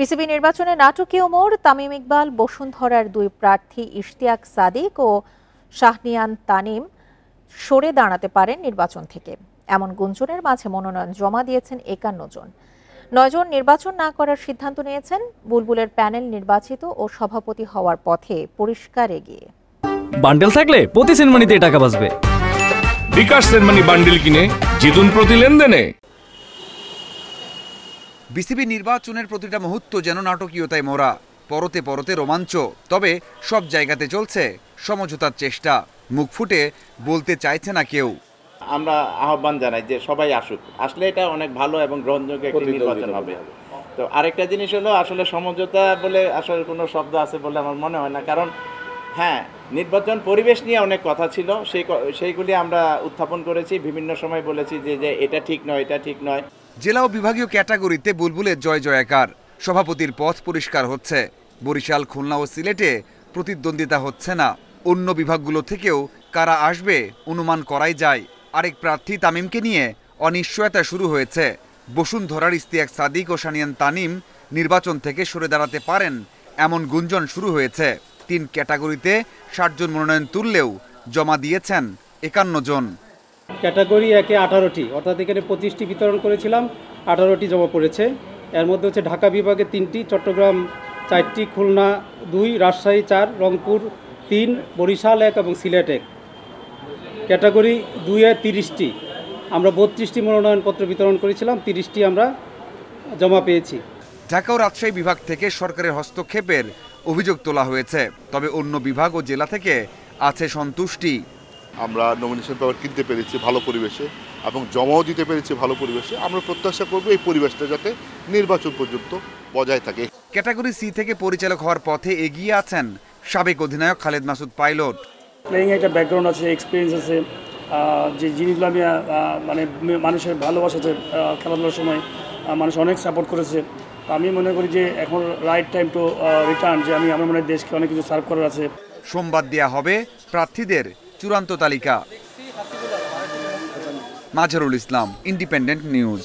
BCB নির্বাচনে নাটকীয় মোড়। তামিম ইকবাল বসুন্ধরার দুই প্রার্থী ইশতিয়াক সাদিক ও শাহনিয়ান তানিম সরে দাঁড়াতে পারেন নির্বাচন থেকে, এমন গুঞ্জনের মাঝে মনোনয়ন জমা দিয়েছেন ৫১ জন। ৯ জন নির্বাচন না করার সিদ্ধান্ত নিয়েছেন। বুলবুলের প্যানেল নির্বাচিত ও সভাপতি হওয়ার পথে পরিষ্কার এগিয়ে। বান্ডেল থাকলে প্রতি সেনমানিতে টাকা বাঁচবে। বিকাশ সেনমানি বান্ডেল কিনে জিতুন প্রতি লেনদেনে। বিসিবি নির্বাচনের প্রতিটা মুহূর্ত যেন নাটকীয়তায় মোড়া, পরতে পরতে রোমাঞ্চ। তবে সব জায়গাতে চলছে সমঝোতার চেষ্টা। মুখ ফুটে বলতে চাইছে না কেউ। আমরা আহ্বান জানাই যে সবাই আসুক, আসলে এটা অনেক ভালো এবং গ্রহণযোগ্য একটি নির্বাচন হবে। তো আরেকটা জিনিস হলো, আসলে সমঝোতা বলে আসলে কোনো শব্দ আছে বলে আমার মনে হয় না। কারণ হ্যাঁ, নির্বাচন পরিবেশ নিয়ে অনেক কথা ছিল, সেইগুলি আমরা উত্থাপন করেছি, বিভিন্ন সময় বলেছি যে এটা ঠিক নয়, এটা ঠিক নয়। জেলা ও বিভাগীয় ক্যাটাগরিতে বুলবুলের জয় জয়কার। সভাপতির পথ পরিষ্কার হচ্ছে। বরিশাল, খুলনা ও সিলেটে প্রতিদ্বন্দ্বিতা হচ্ছে না। অন্য বিভাগগুলো থেকেও কারা আসবে অনুমান করাই যায়। আরেক প্রার্থী তামিমকে নিয়ে অনিশ্চয়তা শুরু হয়েছে। বসুন্ধরার ইশতিয়াক সাদিক ও শাহনিয়ান তানিম নির্বাচন থেকে সরে দাঁড়াতে পারেন এমন গুঞ্জন শুরু হয়েছে। ৩ ক্যাটাগরিতে ৬০ জন মনোনয়ন তুললেও জমা দিয়েছেন ৫১ জন। ক্যাটাগরি 1-এ 18টি, অর্থাৎ এখানে 25টি বিতরণ করেছিলাম, 18টি জমা পড়েছে। এর মধ্যে হচ্ছে ঢাকা বিভাগে 3টি, চট্টগ্রাম 4টি, খুলনা 2, রাজশাহী 4, রংপুর 3, বরিশাল 1 এবং সিলেট 1। ক্যাটাগরি 2-এ 30টি, আমরা 32টি মনোনয়নপত্র বিতরণ করেছিলাম, 30টি আমরা জমা পেয়েছি। ঢাকা ও রাজশাহী বিভাগ থেকে সরকারের হস্তক্ষেপের অভিযোগ তোলা হয়েছে। তবে অন্য বিভাগ ও জেলা থেকে আছে সন্তুষ্টি। আমরা নমিনেশন পেপার কিনতে পেরেছি ভালো পরিবেশে এবং জমাও দিতে পেরেছি ভালো পরিবেশে। আমরা প্রত্যাশা করব এই পরিবেশটা যাতে নির্বাচন পর্যন্ত বজায় থাকে। ক্যাটাগরি সি থেকে পরিচালক হওয়ার পথে এগিয়ে আছেন সাবেক অধিনায়ক খালেদ মাসুদ পাইলট। প্লেয়িং একটা ব্যাকগ্রাউন্ড আছে, এক্সপিরিয়েন্স আছে, যে জিনিসগুলো আমি মানে মানুষের ভালোবাসা আছে। খেলাধুলার সময় মানুষ অনেক সাপোর্ট করেছে। আমি মনে করি যে এখন রাইট টাইম টু রিটার্ন, যে আমি আমার মনে দেশকে অনেক কিছু সার্ভ করার আছে। সোমবার দেয়া হবে প্রার্থীদের চূড়ান্ত তালিকা। Mazharul Islam, independent news.